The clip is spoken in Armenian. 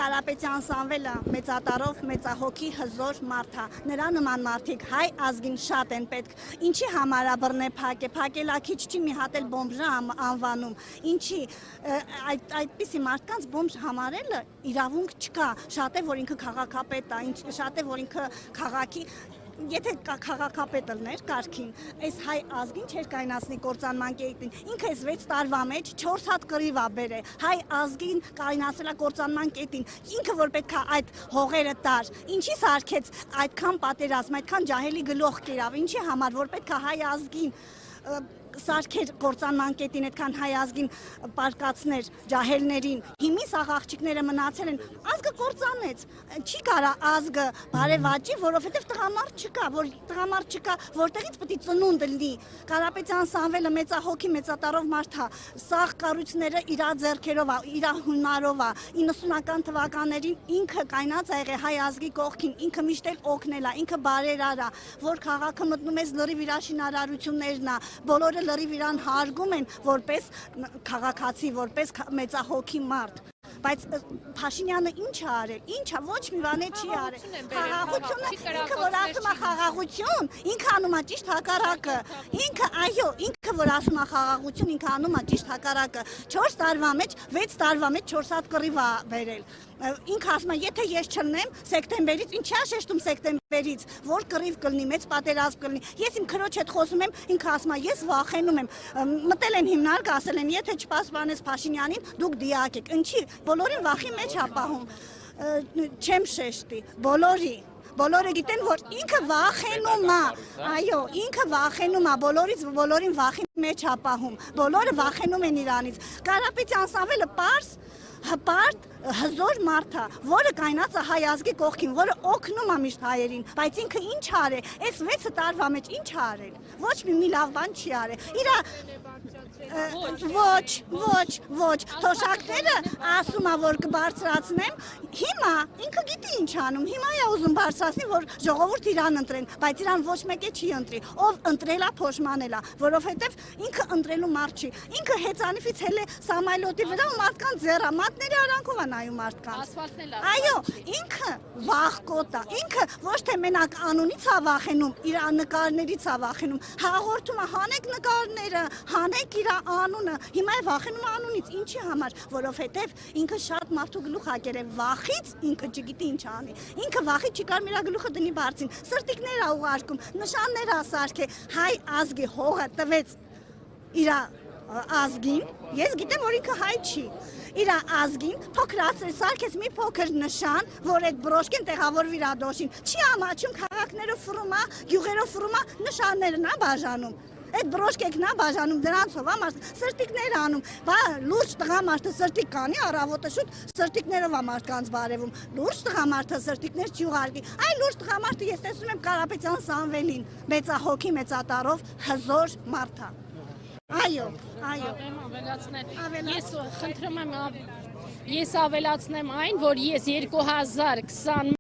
Կարապետյան Սամվելը մեծատարով մեծահոգի հզոր մարդ է, նրա նման մարդիկ հայ ազգին շատ են պետք, ինչի համար է բռնե փակելակիչ չի մի հատ էլ բոմժը անվանում, ինչի այդպիսի մարդկանց բոմժ համարելը իրավունք չկա, շատ է որ ինքը քաղաքապետ է, շատ է որ ինքը քաղաքի Եթե քաղաքապետ լներ կարգին, այս հայ ազգին չէր կայնացնի կործանման կետին, ինքը այս 6 տարվա մեջ 4 հատ կռիվ է բերել, հայ ազգին կայնացրել է կործանման կետին, ինքը որ պետք է այդ հողերը տար, ինչի սարքեց այդքան պատերազմ, այդքան ջահելի գլուխ կերավ, ինչի համար որ պետք է հայ ազգին սարքեր կործանման կետին այդքան հայ ազգին պարկացներ ջահելներին, հիմի սաղ աղջիկները մնացել են, ազգը կործանեց, չի կարա ազգը բարևաճի, որովհետև տղամարդ չկա, որտեղից պետք է ծնունդ լինի, Կարապետյան Սամվելը մեծահոգի մեծատարով մարդ է, սաղ կառույցները իր ձեռքերով է, իր հունարով է, 90-ական թվականներին ինքը կայնած է եղել հայ ազգի կողքին, ինքը միշտ էլ օգնել է, ինքը բարերար է, որ քաղաքը մտնում է լրիվ իր շինարարություններն է, բոլորը լրիվ իրան հարգում են որպես քաղաքացի, որպես մեծահոգի մարդ, բայց Փաշինյանը ինչ է արել, ինչա ոչ մի բան չի արել, խաղաղությունը, ինքը որ ասում է խաղաղություն, ինքը անում է ճիշտ հակառակը, ինքը որ ասում է խաղաղություն, ինքը անում է ճիշտ հակառակը, 4 տարվա մեջ, 6 տարվա մեջ 4 հատ կռիվ է բերել, ինքը ասում է, եթե ես չլնեմ սեկտեմբերից, ինչի է շեշտում սեկտեմբերից, որ կռիվ կլինի, մեծ պատերազմ կլինի, ես իմ քրոջ հետ խոսում եմ, ինքը ասում է, ես վախենում եմ, մտել են հիմնարկ, ասել են, եթե չպասպանես Փաշինյանին, դուք դիակ եք, ինչի, բոլորին վախի մեջ է պահում, չեմ շեշտի, Բոլորը գիտեն, որ ինքը վախենում է, այո, ինքը վախենում է, բոլորին վախի մեջ է պահում, բոլորը վախենում են իրանից, Կարապետյան Սամվելը պարզ, հպարտ, հզոր մարդ է, որը կայնած է հայ ազգի կողքին, որը օգնում է միշտ հայերին, բայց ինքը ինչ արել, այս 6 տարվա մեջ ինչ արել, ոչ մի լավ բան չի արել, ոչ, թոշակները ասում է, որ կբարձրացնեմ, հիմա ինքը գիտի ինչ անում, հիմա է ուզում բարձրացնի, որ ժողովուրդ իրան ընտրեն, բայց իրան ոչ մեկը չի ընտրի, ով ընտրելա փոշմանելա, որովհետև ինքը ընտրելու մարդ չի, ինքը հեծանիվից հել է Սամայլոտի վրա ու մարդկանց ձեռա, մատների արանքով է նայում մարդկանց, այո, ինքը վախկոտ է, ինքը ոչ թե մենակ անունից է վախենում, իր նկարներից է վախենում, հաղորդում է հանեք նկարները, հանեք իր անունը, հիմա է վախենում անունից, ինչի համար, որովհետև ինքը շատ մարդու գլուխ է կերել, վախից ինքը չգիտի ինչ անի, ինքը վախից չի կարող իր գլուխը դնի բարձին, սրտիկներ է ուղարկում, նշաններ է սարքել, հայ ազգի հողը տվեց իր ազգին, ես գիտեմ, որ ինքը հայ չի, իր ազգին փոքրացրել, սարքեց մի փոքր նշան, որ այդ բրոշկեն տեղավորվի իր ադոշին, չի ամաչում քաղաքներով ֆռում է, գյուղերով ֆռում է, նշաններն է բաժանում, այդ բրոշկեքն է բաժանում, դրանցով է մարդ, սրտիկներ անում, բա լուրջ տղամարդը սրտիկ կանի, առավոտը շուտ սրտիկներով է մարդկանց բարևում, լուրջ տղամարդը սրտիկներ չի ուղարկի, այ լուրջ տղամարդը ես տեսնում եմ Կարապետյան Սամվելին, մեծահոգի մեծատարով հզոր մարդ է, այո, ես խնդրում եմ, ես ավելացնեմ այն, որ ես 2020